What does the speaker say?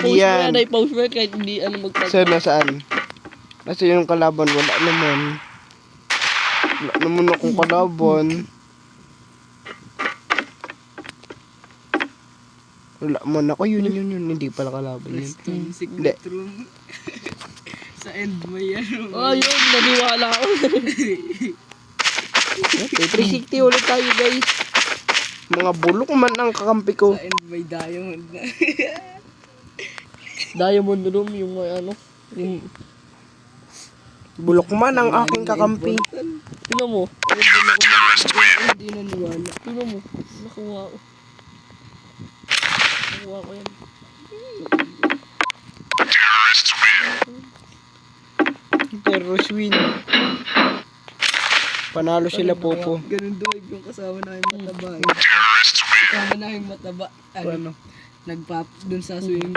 I-post mo yan, yan. i-post mo yan kahit hindi magtagpo. Saan, nasaan? Nasa yung kalaban, wala naman. Wala naman akong kalaban. Wala man ako, yun, hindi pala kalaban yun. Signet room. Sa end mo yan. Yun, naniwala ako. Okay, 360 ulit tayo guys. Mga bulok man ang kakampi ko. Sa end may diamond na. Diamond room, yung ano. Yung, Bulok man ang aking kakampi. tingnan mo. Hindi naniwala. Tingnan mo. Nakuha ko. Nakuha ko yan. Terrorist win. Panalo sila Popo. Ganun doon yung kasama namin mataba. Kasama namin mataba. Ano? Nagpap dun sa swing.